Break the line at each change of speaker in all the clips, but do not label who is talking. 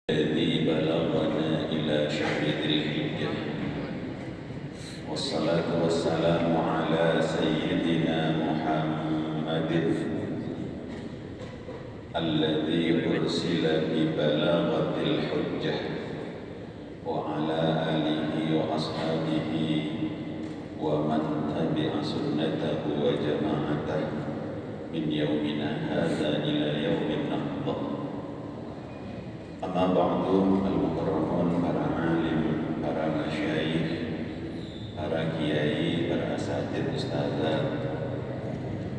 الذي بلغنا إلى شهر ذي الحجة، والصلاة والسلام على سيدنا محمد الذي أرسل ببلاغة الحجة، وعلى آله وأصحابه ومن تبع سنته وجماعته من يومنا هذا إلى يوم النهضة. Amma ba'du, al-mukarramun, para alim, para masyayikh, para kiai, para asatidz, ustazah,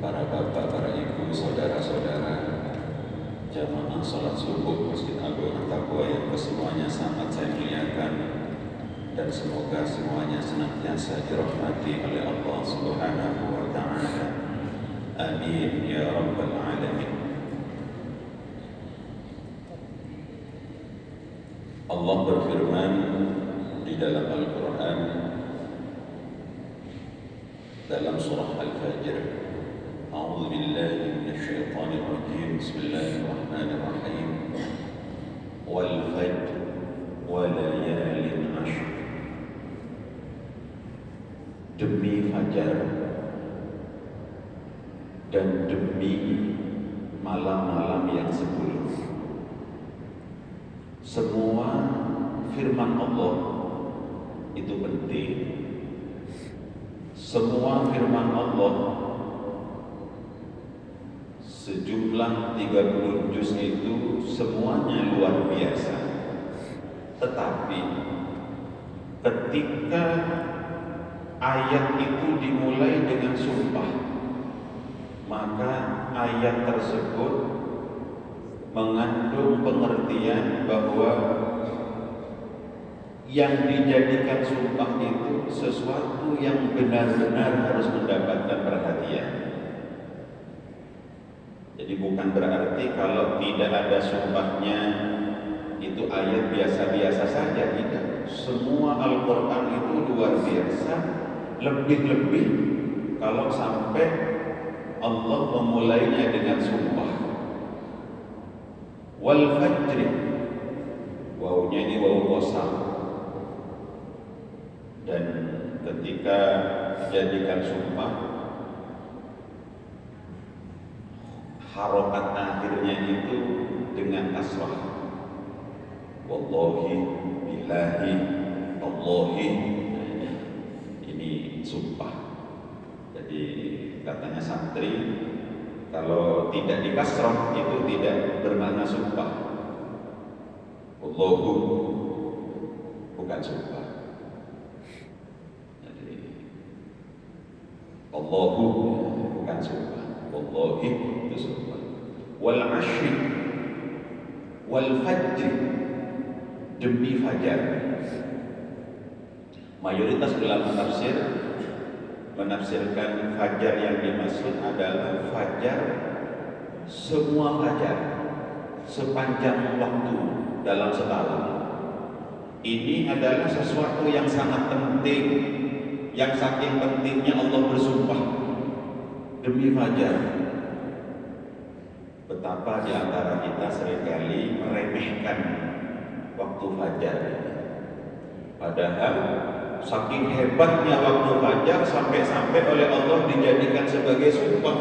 para bapak, para ibu, saudara-saudara, jamaah salat subuh Masjid Agung At-Taqwa yang kesemuanya sangat saya muliakan, dan semoga semuanya senantiasa dirahmati oleh Allah Subhanahu wa ta'ala. Amin ya rabbal alamin. Allah berfirman di dalam Al-Quran dalam surah Al-Fajr, A'udzu billahi minasyaitonir rajim, Bismillahirrahmanirrahim, wal fajr wa layalin 'ashr. Demi fajar dan demi malam-malam yang 10. Semua firman Allah itu penting. Semua firman Allah sejumlah 30 juz itu semuanya luar biasa. Tetapi ketika ayat itu dimulai dengan sumpah, maka ayat tersebut mengandung pengertian bahwa yang dijadikan sumpah itu sesuatu yang benar-benar harus mendapatkan perhatian. Jadi bukan berarti kalau tidak ada sumpahnya itu ayat biasa-biasa saja, tidak. Semua Al-Quran itu luar biasa, lebih-lebih kalau sampai Allah memulainya dengan sumpah. Wal fajri, wawunya ini wawu qasam, dan ketika dijadikan sumpah, harokat akhirnya itu dengan kasrah. Wallahi, billahi, Allahi, ini sumpah. Jadi katanya santri, kalau tidak dikasrah itu tidak bermakna sumpah. Allahu bukan sumpah. Jadi Allahu bukan sumpah. Wallahi itu sumpah. Wal 'ashri wal fajr, demi fajar. Mayoritas ulama tafsir menafsirkan fajar yang dimaksud adalah fajar, semua fajar sepanjang waktu dalam setahun. Ini adalah sesuatu yang sangat penting, yang saking pentingnya Allah bersumpah demi fajar. Betapa di antara kita seringkali meremehkan waktu fajar, padahal saking hebatnya waktu fajar sampai-sampai oleh Allah dijadikan sebagai sumpah.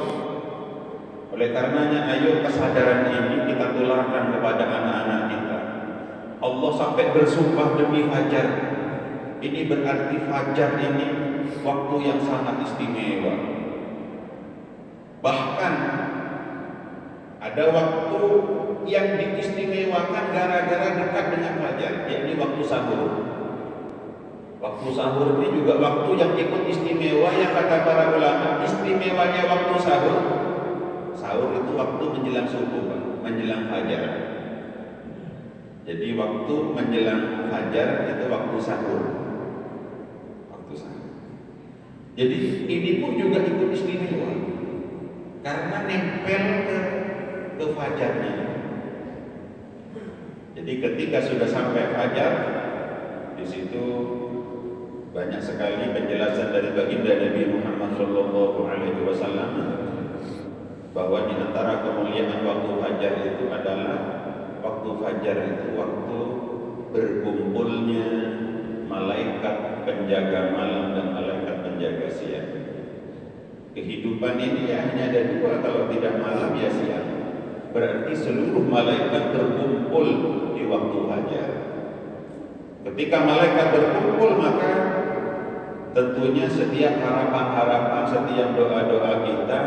Oleh karenanya, ayo kesadaran ini kita tularkan kepada anak-anak kita. Allah sampai bersumpah demi fajar. Ini berarti fajar ini waktu yang sangat istimewa. Bahkan ada waktu yang diistimewakan gara-gara dekat dengan fajar, yakni waktu sahur. Waktu sahur ini juga waktu yang ikut istimewa, yang kata para ulama istimewanya waktu sahur. Sahur itu waktu menjelang subuh, menjelang fajar. Jadi waktu menjelang fajar itu waktu sahur. Waktu sahur. Jadi ini pun juga ikut istimewa karena nempel ke fajarnya. Jadi ketika sudah sampai fajar, di situ banyak sekali penjelasan dari baginda Nabi Muhammad SAW bahwa di antara kemuliaan waktu fajar itu adalah waktu fajar itu waktu berkumpulnya malaikat penjaga malam dan malaikat penjaga siang. Kehidupan ini ya hanya ada dua, kalau tidak malam ya siang. Berarti seluruh malaikat berkumpul di waktu fajar. Ketika malaikat berkumpul, maka tentunya setiap harapan-harapan, setiap doa-doa kita,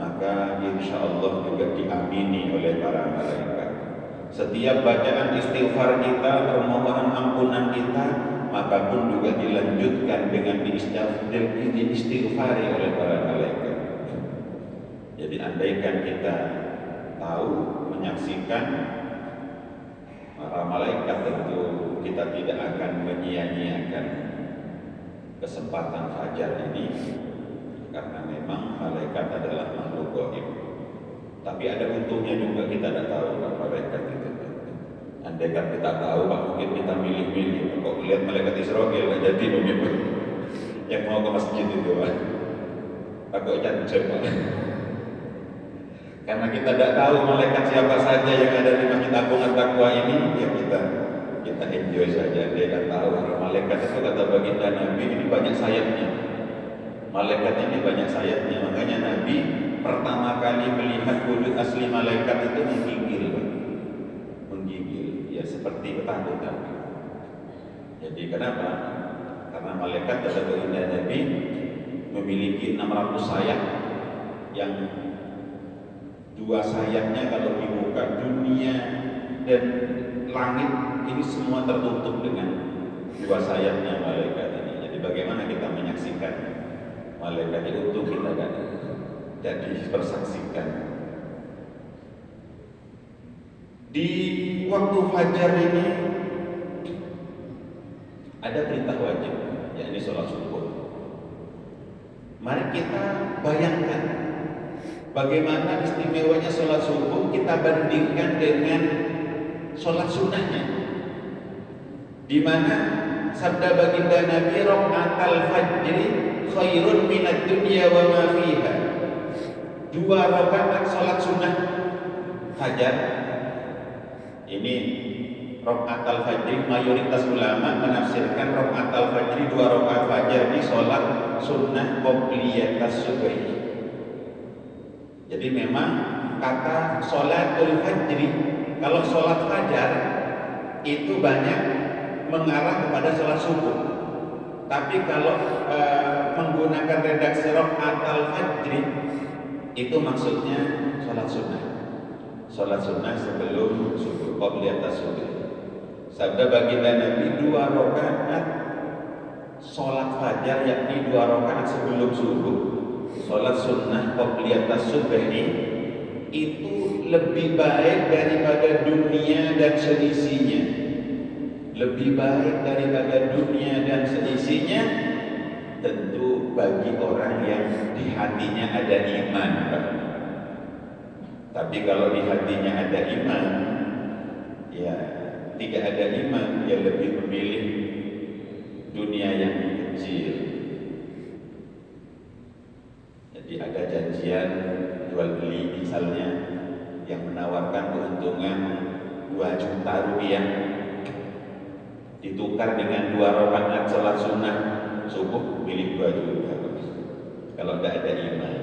maka insya Allah juga diamini oleh para malaikat. Setiap bacaan istighfar kita, permohonan ampunan kita, maka pun juga dilanjutkan dengan diistighfari oleh para malaikat. Jadi andaikan kita tahu, menyaksikan para malaikat, tentu kita tidak akan menyia-nyiakan kesempatan fajar ini, karena memang malaikat adalah makhluk gaib. Tapi ada untungnya juga, kita tidak tahu malaikat itu. Andaikan kita tahu, Pak, mungkin kita milih-milih. Kok lihat malaikat Israel nggak jadi mungkin yang mau ke masjid itu, Pak. Takut cancel, Pak. Karena kita tidak tahu malaikat siapa saja yang ada di Masjid Agung At-Taqwa ini, ya kita enjoy saja. Dia kan tahu malaikat itu, kata baginda Nabi, ini banyak sayapnya. Malaikat ini banyak sayapnya, makanya Nabi pertama kali melihat wujud asli malaikat itu menggigil, ya seperti ketakutan. Jadi kenapa? Karena malaikat, kata baginda Nabi, memiliki 600 sayap, yang dua sayapnya kalau di muka dunia dan langit ini semua tertutup dengan dua sayapnya malaikat ini. Jadi bagaimana kita menyaksikan malaikat itu, kita kan jadi persaksikan. Di waktu fajar ini ada perintah wajib, yakni sholat subuh. Mari kita bayangkan bagaimana istimewanya sholat subuh, kita bandingkan dengan sholat sunnahnya, di mana sabda baginda Nabi, raqatal fajri khairun minad dunya wa ma fiha. 2 rakaat sholat sunnah fajar ini, raqatal fajri, mayoritas ulama menafsirkan raqatal fajri, 2 rakaat fajar ini sholat sunnah qobliyatas subhi. Jadi memang kata sholatul fajri, kalau sholat fajar itu banyak mengarah kepada sholat subuh. Tapi kalau menggunakan redaksi raqatal fajri, itu maksudnya sholat sunnah. Sholat sunnah sebelum subuh, qobliyatas subhi. Sabda baginda Nabi, 2 rakaat sholat fajar, yakni 2 rakaat sebelum subuh, sholat sunnah qobliyatas subhi, itu lebih baik daripada dunia dan seisinya. Lebih baik daripada dunia dan seisinya, tentu bagi orang yang di hatinya ada iman, Pak. Tapi kalau di hatinya ada iman, ya tidak ada iman, dia lebih memilih dunia yang kecil. Jadi ada janjian jual beli misalnya yang menawarkan keuntungan 2 juta rupiah, ditukar dengan 2 rakaat sholat sunnah subuh, milih 2 juta. Kalau tidak ada iman,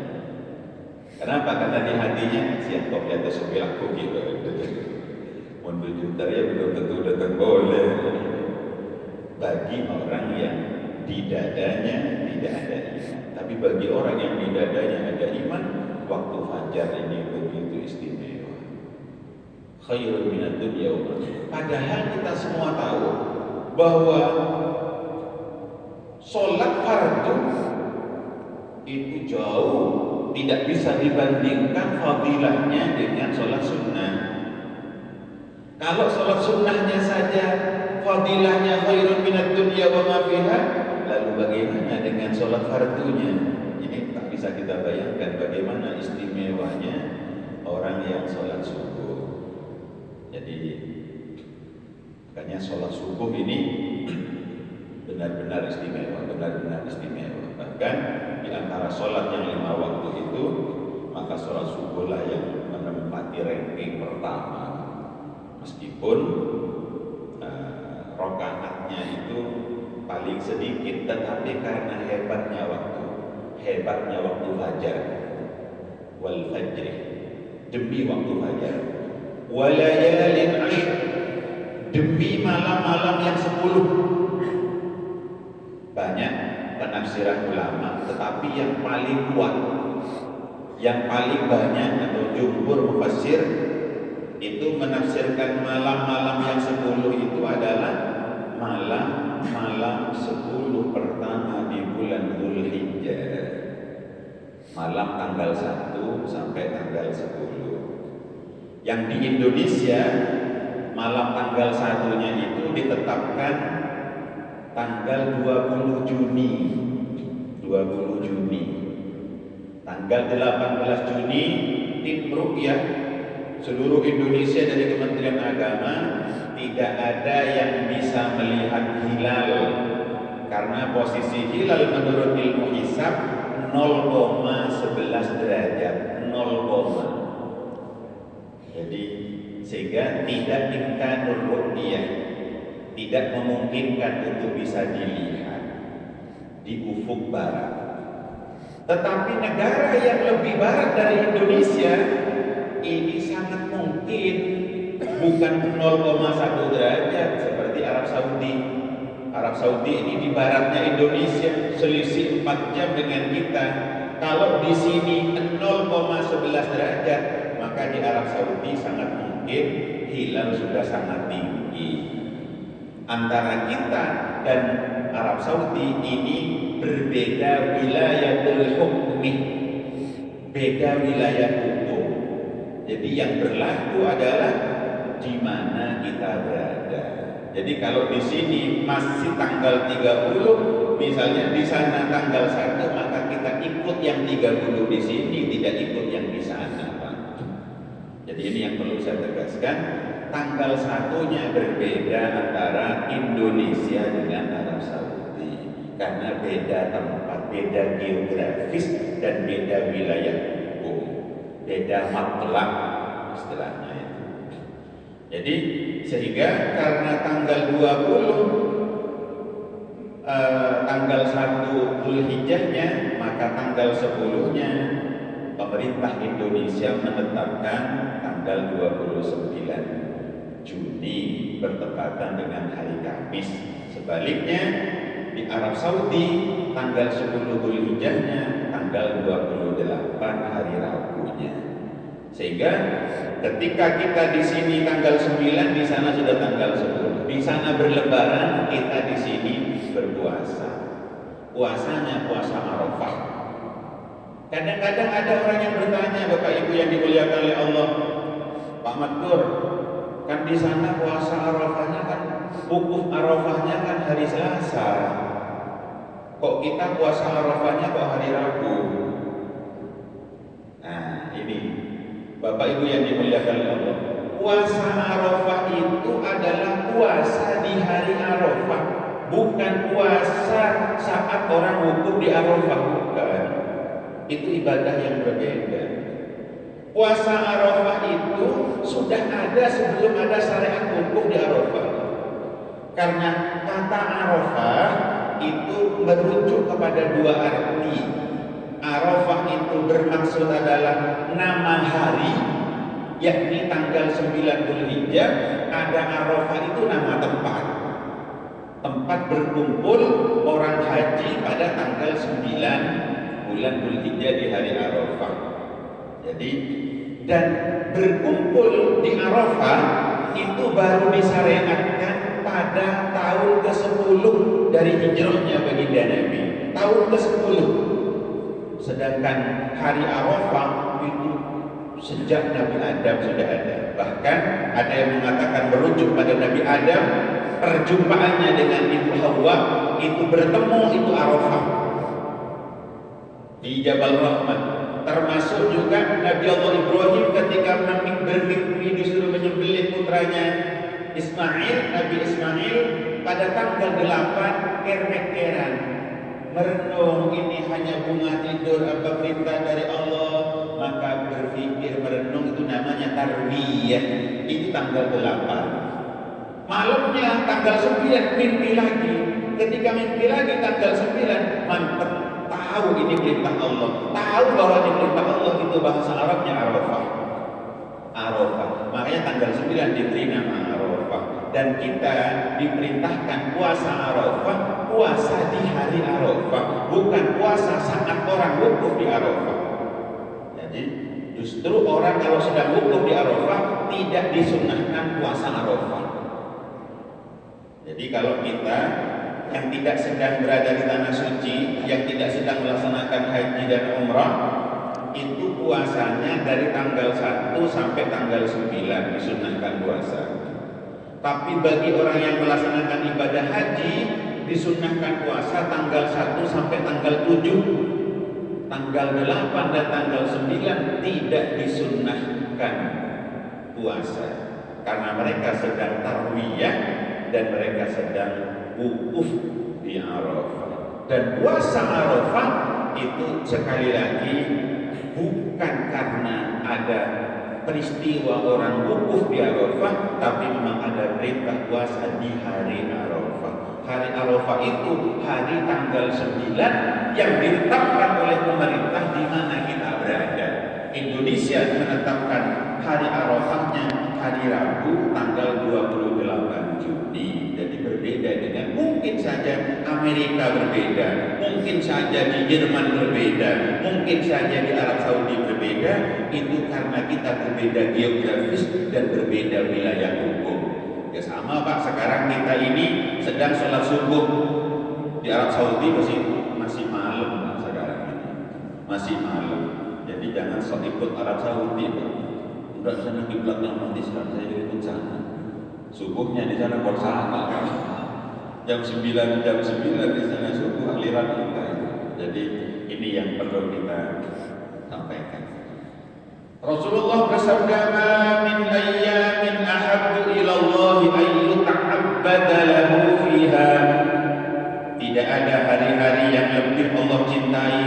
kenapa? Karena di hatinya siap kok di atas subhi aku gitu. Mau 2 juta ya belum tentu datang boleh. Bagi orang yang di dadanya tidak ada iman. Tapi bagi orang yang di dadanya ada iman, waktu fajar ini begitu istimewa. Khairun minad dunya wa ma fiha. Padahal kita semua tahu bahwa sholat fardu itu jauh tidak bisa dibandingkan fadilahnya dengan sholat sunnah. Kalau sholat sunnahnya saja fadilahnya khairun minad dunya wa ma fiha, lalu bagaimana dengan sholat fardunya? Ini tak bisa kita bayangkan bagaimana istimewanya orang yang sholat subuh. Jadi makanya sholat subuh ini benar-benar istimewa, benar-benar istimewa. Bahkan di antara sholat yang 5 waktu itu, maka sholat subuhlah yang menempati ranking pertama. Meskipun itu paling sedikit, tetapi karena hebatnya waktu fajar, wal fajri, demi waktu fajar, walayalin ashr, demi malam-malam yang 10. Banyak penafsiran ulama, tetapi yang paling kuat, yang paling banyak atau jumhur mufassir itu menafsirkan malam-malam yang 10 itu adalah malam 10 pertama di bulan Dzulhijjah. Malam tanggal 1 sampai tanggal 10. Yang di Indonesia malam tanggal 1-nya itu ditetapkan tanggal 20 Juni. Tanggal 18 Juni tim ruqyah seluruh Indonesia dari Kementerian Agama tidak ada yang bisa melihat hilal karena posisi hilal menurut ilmu hisab 0,11 derajat, 0, jadi sehingga tidak imkanul ru'yah, tidak memungkinkan untuk bisa dilihat di ufuk barat. Tetapi negara yang lebih barat dari Indonesia ini sangat mungkin, bukan 0,1 derajat seperti Arab Saudi. Arab Saudi ini di baratnya Indonesia, selisih 4 jam dengan kita. Kalau di sini 0,11 derajat, maka di Arab Saudi sangat mungkin hilal sudah sangat tinggi. Antara kita dan Arab Saudi ini berbeda wilayatul hukmi, beda wilayah hukum. Jadi yang berlaku adalah di mana kita berada. Jadi kalau di sini masih tanggal 30, misalnya di sana tanggal 1, maka kita ikut yang 30 di sini, tidak ikut yang di sana, Pak. Jadi ini yang perlu saya tegaskan, tanggal 1-nya berbeda antara Indonesia dengan Arab Saudi karena beda tempat, beda geografis dan beda wilayah hukum, beda matlak istilahnya itu. Jadi sehingga karena tanggal 20 tanggal 1 Dzulhijjahnya, maka tanggal 10-nya pemerintah Indonesia menetapkan tanggal 29 Juni bertepatan dengan hari Kamis. Sebaliknya di Arab Saudi tanggal 10 Dzulhijjahnya tanggal 28 hari Rabunya. Sehingga ketika kita di sini tanggal 9, di sana sudah tanggal 10. Di sana berlebaran, kita di sini berpuasa. Puasanya puasa Arafah. Kadang-kadang ada orang yang bertanya, Bapak Ibu yang dimuliakan oleh Allah, Pak Matur, kan di sana puasa Arafahnya kan, wukuf Arafahnya kan hari Selasa. Kok kita puasa Arafahnya kok hari Rabu? Nah, ini Bapak Ibu yang dimuliakan oleh Allah, puasa Arafah itu adalah puasa di hari Arafah, bukan puasa saat orang wukuf di Arafah, bukan. Itu ibadah yang berbeda. Puasa Arafah itu sudah ada sebelum ada syariat wukuf di Arafah. Karena kata Arafah itu merujuk kepada dua arti. Arafah itu bermaksud adalah nama hari, yakni tanggal 9 Dzulhijjah. Ada Arafah itu nama tempat, tempat berkumpul orang haji pada tanggal 9 bulan Dzulhijjah di hari Arafah. Jadi dan berkumpul di Arafah itu baru disyariatkan pada tahun ke-10 dari hijrahnya baginda Nabi, tahun ke-10. Sedangkan hari Arafah itu sejak Nabi Adam sudah ada. Bahkan ada yang mengatakan merujuk pada Nabi Adam, perjumpaannya dengan Ibu Hawa itu bertemu itu Arafah di Jabal Rahmat. Termasuk juga Nabi Allah Ibrahim ketika bermimpi disuruh menyembelih putranya Ismail, Nabi Ismail pada tanggal 8 kermekeran merenung, ini hanya bunga tidur apa perintah dari Allah, maka berpikir merenung itu namanya tarwiyah. Itu tanggal 8. Malamnya
tanggal 9 mimpi lagi. Ketika mimpi lagi tanggal 9, mantap, tahu ini perintah Allah, tahu bahwa ini perintah Allah. Itu bahasa Arabnya Arafah. Arafah. Makanya tanggal 9 diberi nama Arafah. Dan kita diperintahkan puasa Arafah, puasa di hari Arafah, bukan puasa saat orang wukuf di Arafah. Jadi justru orang kalau sedang wukuf di Arafah tidak disunnahkan puasa Arafah. Jadi kalau kita yang tidak sedang berada di tanah suci, yang tidak sedang melaksanakan haji dan umrah, itu puasanya dari tanggal 1 sampai tanggal 9 disunnahkan puasa. Tapi bagi orang yang melaksanakan ibadah haji, disunnahkan puasa tanggal 1 sampai tanggal 7. Tanggal 8 dan tanggal 9 tidak disunnahkan puasa, karena mereka sedang tarwiyah dan mereka sedang wukuf di Arafah. Dan puasa Arafah itu sekali lagi bukan karena ada peristiwa orang wukuf di Arafah, tapi memang ada perintah puasa di hari Arafah. Hari Arafah itu hari tanggal 9 yang ditetapkan oleh pemerintah di mana kita berada. Indonesia menetapkan hari Arafahnya hari Rabu tanggal 28 Juni. Jadi berbeda dengan mungkin saja Amerika berbeda, mungkin saja di Jerman berbeda, mungkin saja di Arab Saudi berbeda. Itu karena kita berbeda geografis dan berbeda wilayah hukum. Ya sama Pak, sekarang kita ini sedang sholat subuh di Arab Saudi masih malam Pak, sekarang ini masih malam. Jadi jangan sok ikut Arab Saudi Pak. Udah sana kiblatnya umat Islam, saya ikut sana. Subuhnya di sana bersama jam 9 di sana subuh aliran kita itu. Jadi ini yang perlu kita sampaikan. Rasulullah bersabda, "Ma min ayyamin ahabbu ila Allah an yuta'abbada lahu fiha." Tidak ada hari-hari yang lebih Allah cintai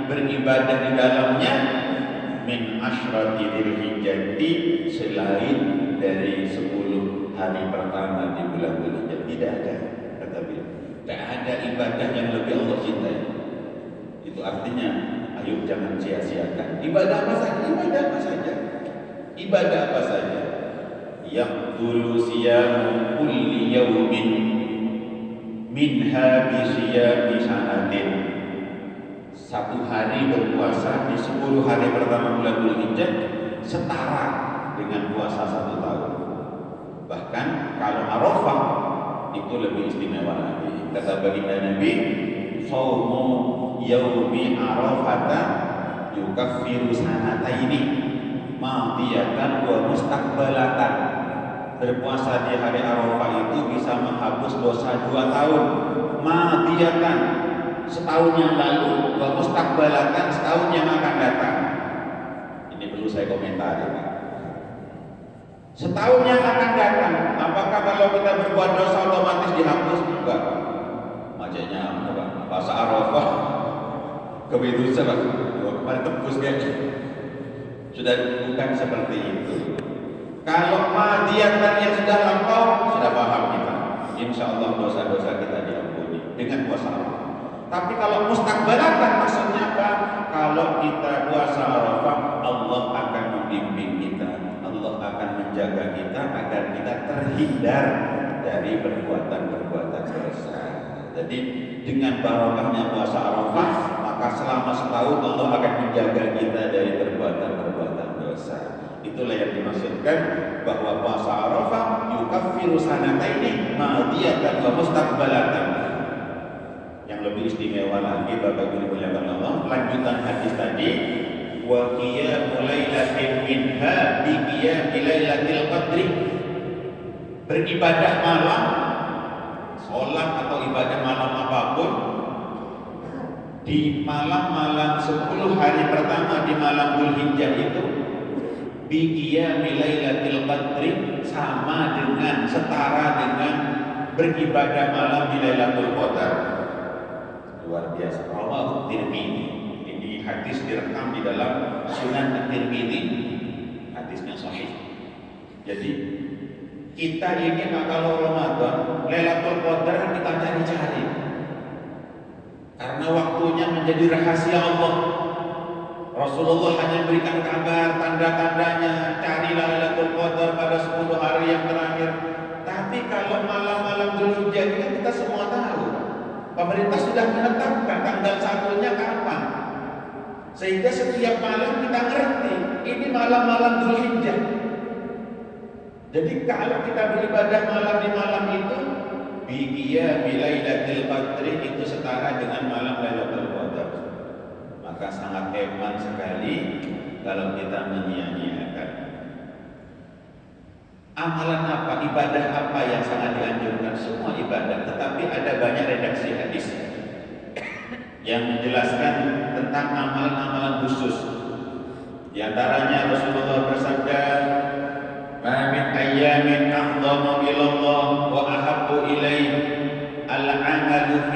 beribadah di dalamnya min asyrati dzulhijjah, selain dari 10 hari pertama di bulan Dzulhijjah. Tidak ada, kata beliau, tidak ada ibadah yang lebih Allah cintai. Itu artinya ayo jangan sia-siakan ibadah apa saja, ibadah apa saja, ibadah apa saja. Yaqtulu siyamu kulli yawmin minha bi siyami sanatin. Satu hari berpuasa di 10 hari pertama bulan Dzulhijjah setara dengan puasa 1 tahun. Bahkan kalau Arafah itu lebih istimewa lagi. Kata baginda Nabi, "Shaumu yaumi Arafata yukaffiru sanataini madiyatan wa mustaqbalatan." Berpuasa di hari Arafah itu bisa menghapus dosa 2 tahun, madiyatan setahun yang lalu, wa mustaqbalatan setahun yang akan datang. Ini perlu saya komentari Pak. Setahun yang akan datang, apakah kalau kita berbuat dosa otomatis dihapus? Enggak. Macamnya apa? Puasa Arafah kebetulan Pak, kemarin tebus guys. Sudah bukan seperti itu. Kalau madiyatan yang sudah lampau, sudah paham kita. Insya Allah dosa-dosa kita diampuni dengan puasa Arafah. Tapi kalau mustaqbalatan maksudnya apa? Kalau kita puasa Arafah, Allah akan membimbing kita, Allah akan menjaga kita agar kita terhindar dari perbuatan-perbuatan dosa. Jadi dengan barokahnya puasa Arafah, maka selama setahun Allah akan menjaga kita dari perbuatan-perbuatan dosa. Itulah yang dimaksudkan bahwa puasa Arafah yukaffiru sanataini madiyatan wa mustaqbalatan. Yang lebih istimewa lagi Bapak Ibu dimuliakan Allah, lanjutan hadis tadi, wa qiyamul lailatin minha bi qiyamil lailatil qadri. Beribadah malam, sholat atau ibadah malam apapun di malam-malam 10 hari pertama di malam Dzulhijjah itu bi qiyamil lailatil qadri, sama dengan setara dengan beribadah malam di Lailatul Qadar. Luar biasa. Rawahu Tirmidzi. Ini hadis direkam di dalam Sunan Tirmidzi. Hadisnya sahih. Jadi kita ini kalau Ramadan Lailatul Qadar kita cari-cari karena waktunya menjadi rahasia Allah. Rasulullah hanya berikan kabar tanda-tandanya, carilah Lailatul Qadar pada 10 hari yang terakhir. Tapi kalau malam-malam Dzulhijjah ini kan kita semua tahu, pemerintah sudah menetapkan tanggal 1-nya kapan. Sehingga setiap malam kita ngerti ini malam-malam Dzulhijjah. Jadi kalau kita beribadah malam di malam itu, bi Lailatul Qadri itu setara dengan malam Lailatul Qadar. Maka sangat hebat sekali kalau kita menyia-nyiakan. Amalan apa, ibadah apa yang sangat dianjurkan? Semua ibadah, tetapi ada banyak redaksi hadis yang menjelaskan tentang amalan-amalan khusus. Di antaranya Rasulullah bersabda, "Ma min ayyamin afdalu ilallah wa ahabbu ilaihi al-'amalu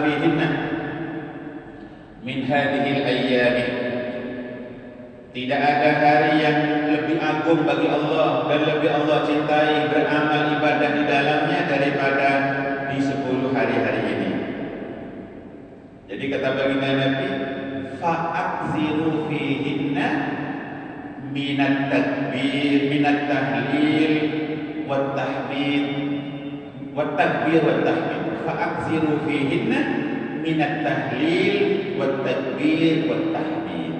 fihinna min hadhihi al-ayyam." Tidak ada hari yang lebih agung bagi Allah dan lebih Allah cintai beramal ibadah di dalamnya daripada di 10 hari-hari ini. Jadi kata baginda Nabi, fa'aksiru fihinna minat takbir, minat tahlil, wat tahmid, wat takbir, wat tahmid. Fa'aksiru fihinna minat tahlil, wat takbir, wat tahmid.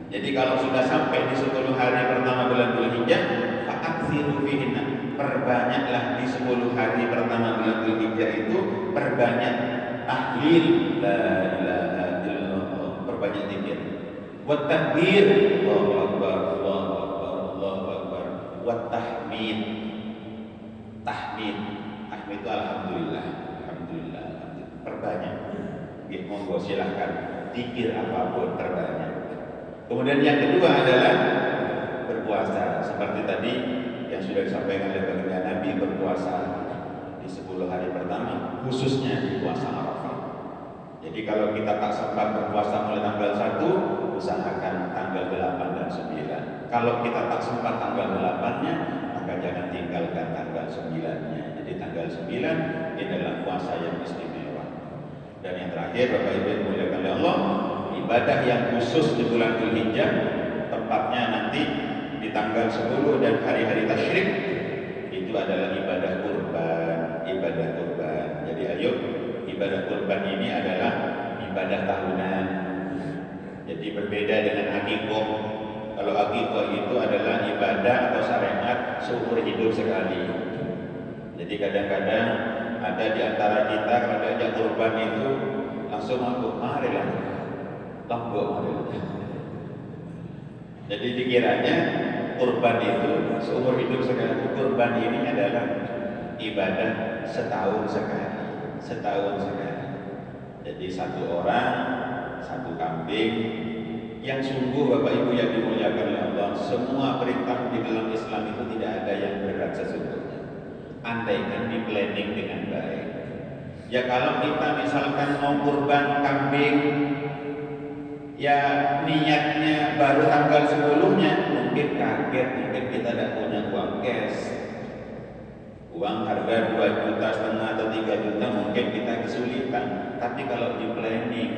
Jadi kalau sudah sampai di 10 hari pertama bulan Dzulhijjah, fa'aksiru fihinna, perbanyaklah di 10 hari pertama bulan Dzulhijjah itu, perbanyak tahlil, la ilaha illallah, perbanyak zikir, wat takbir, Allahu akbar, Allahu akbar, Allahu akbar, wat tahmid, tahmid itu alhamdulillah, alhamdulillah, alhamdulillah, perbanyak. Ya, monggo silahkan zikir apapun perbanyak. Kemudian yang kedua adalah berpuasa, seperti tadi yang sudah disampaikan oleh baginda Nabi, berpuasa di 10 hari pertama, khususnya di puasa Arafah. Jadi kalau kita tak sempat berpuasa mulai tanggal 1, usahakan tanggal 8 dan 9. Kalau kita tak sempat tanggal 8-nya, maka jangan tinggalkan tanggal 9-nya. Jadi tanggal 9 ini adalah puasa yang istimewa. Dan yang terakhir, Bapak Ibu yang dimuliakan oleh Allah, ibadah yang khusus di bulan Dzulhijjah, tepatnya nanti di tanggal 10 dan hari-hari tasyrik, itu adalah ibadah kurban, ibadah kurban. Jadi ayo, ibadah kurban ini adalah ibadah tahunan. Jadi berbeda dengan akikoh. Kalau akikoh itu adalah ibadah atau syariat seumur hidup sekali. Jadi kadang-kadang ada di antara kita kalau diajak kurban itu langsung aku, marilah, lombok. Jadi dikiranya kurban itu seumur hidup sekali. Kurban ini adalah ibadah setahun sekali, setahun sekali. Jadi satu orang, satu kambing, yang sungguh Bapak Ibu yang dimuliakan oleh Allah, semua perintah di dalam Islam itu tidak ada yang berat sesungguhnya, andaikan di planning dengan baik. Ya kalau kita misalkan mau kurban kambing, ya niatnya baru tanggal 10-nya, mungkin kaget, mungkin kita tidak punya uang cash, uang harga 2,5 juta atau 3 juta, mungkin kita kesulitan. Tapi kalau di planning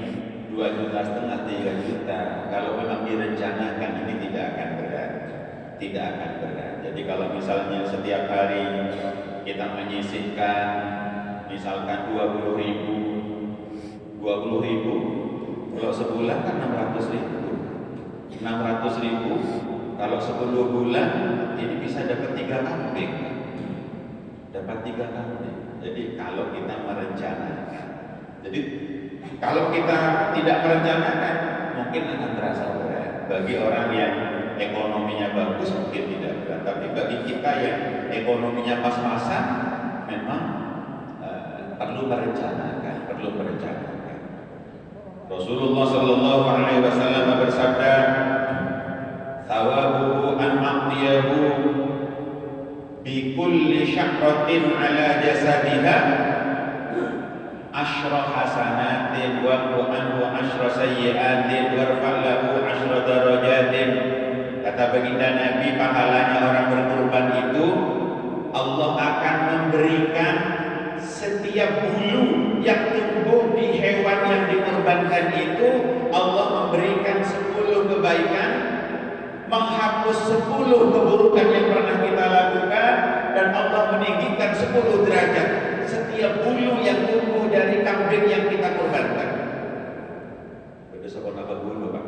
2,5 juta, 3 juta, kalau memang direncanakan, ini tidak akan berat, tidak akan berat. Jadi kalau misalnya setiap hari kita menyisihkan misalkan 20.000, kalau sebulan kan 600.000. 600.000 kalau 10 bulan ini bisa dapat 3 kambing. Dapat 3 kambing. Jadi kalau kita merencanakan. Jadi kalau kita tidak merencanakan, mungkin akan terasa berat. Bagi orang yang ekonominya bagus mungkin tidak berat. Tapi bagi kita yang ekonominya pas-pasan, memang perlu merencanakan, perlu merencanakan. Rasulullah sallallahu alaihi wasallam bersabda, "Thawabu an aqdiyahu bi kulli syahratin ala jasadiha asyra hasanatin wa anhu asyra sayyi'atin warfa' lahu asyra darajatin." Kata baginda Nabi, pahalanya orang berkurban itu Allah akan setiap bulu yang tumbuh di hewan yang dikorbankan itu Allah memberikan 10 kebaikan, menghapus 10 keburukan yang pernah kita lakukan, dan Allah meninggikan 10 derajat setiap bulu yang tumbuh dari kambing yang kita korbankan. Berdosa apa bulu Pak?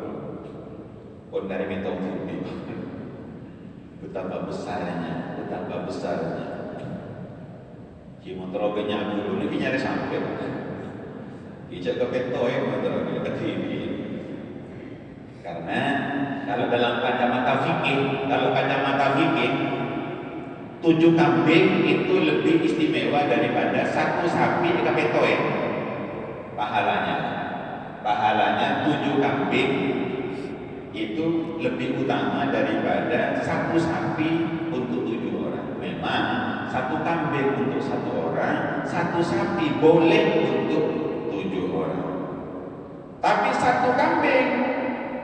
Pun dari mitong putih. Betapa besarnya, betapa besarnya. Kimontoroge bulu ini nyari sampai. Ijak ke petoy montoroge ke TV. Karena kalau dalam kacamata fikih, 7 kambing itu lebih istimewa daripada 1 sapi di kapetoe. Pahalanya 7 kambing itu lebih utama daripada 1 sapi untuk 7 orang. Memang 1 kambing untuk 1 orang, 1 sapi boleh untuk 7 orang. Tapi 1 kambing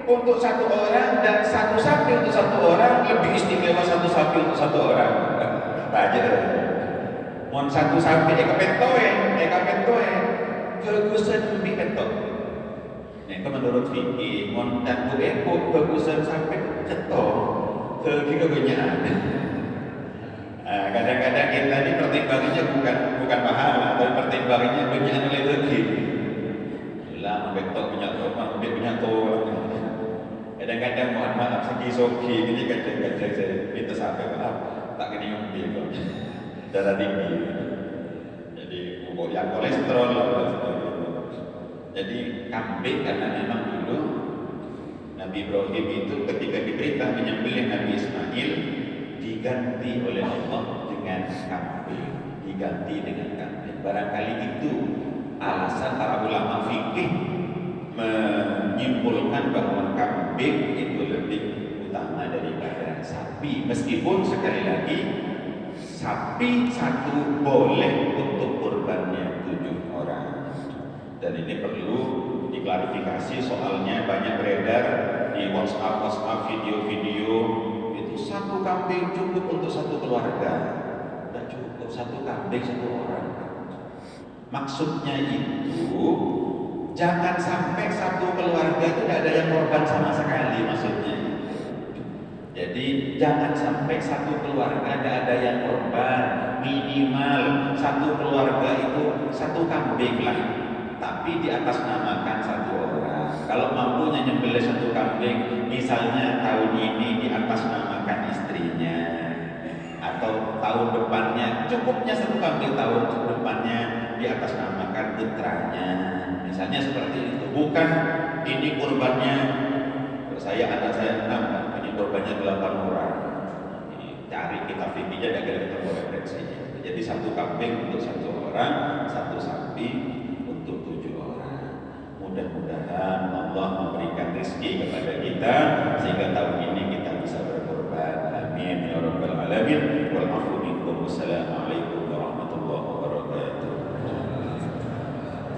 untuk 1 orang dan 1 sapi untuk 1 orang lebih istimewa 1 sapi untuk 1 orang. Aja. Mon 1 sapi ekapetoe, kegusan lebih ketok. Nah, itu menurut fikih, mon dan ekor kegusan sampai ketok, kebanyakan. Kadang-kadang kita ini pertimbangannya bukan pahala, tapi pertimbangannya banyak oleh rezeki. Lah, membetok punya tol. Kadang-kadang mohon maaf segi soki, ini kadang-kadang saya minta sampai maaf, tak kena ngambil kok. Darah tinggi. Jadi yang kolesterol. Jadi kambing karena memang dulu Nabi Ibrahim itu ketika diperintah menyembelih Nabi Ismail diganti oleh Allah dengan kambing, Barangkali itu alasan para ulama fikih menyimpulkan bahwa kambing itu lebih utama daripada sapi, meskipun sekali lagi sapi 1 boleh untuk kurbannya 7 orang. Dan ini perlu diklarifikasi, soalnya banyak beredar di WhatsApp video-video itu 1 kambing cukup untuk 1 keluarga. Tidak cukup 1 kambing 1 orang. Maksudnya itu jangan sampai 1 keluarga itu tidak ada yang korban sama sekali, maksudnya. Jadi jangan sampai 1 keluarga tidak ada yang korban. Minimal 1 keluarga itu 1 kambing lah, tapi di atas namakan 1 orang. Kalau mampunya nyembelih 1 kambing, misalnya tahun ini di atas namakan istrinya, atau tahun depannya cukupnya 1 kambing, tahun depannya di atas namakan putranya. Misalnya seperti itu. Bukan ini kurbannya anak saya 6, ini kurbannya 8 orang. Ini cari kita fikihnya dan kita referensinya. Jadi 1 kambing untuk 1 orang, 1 sapi untuk 7 orang. Mudah-mudahan Allah memberikan rezeki kepada kita sehingga tahun ini kita bisa berkorban. Amin ya rabbal alamin. Wal afu minkum. Wassalamu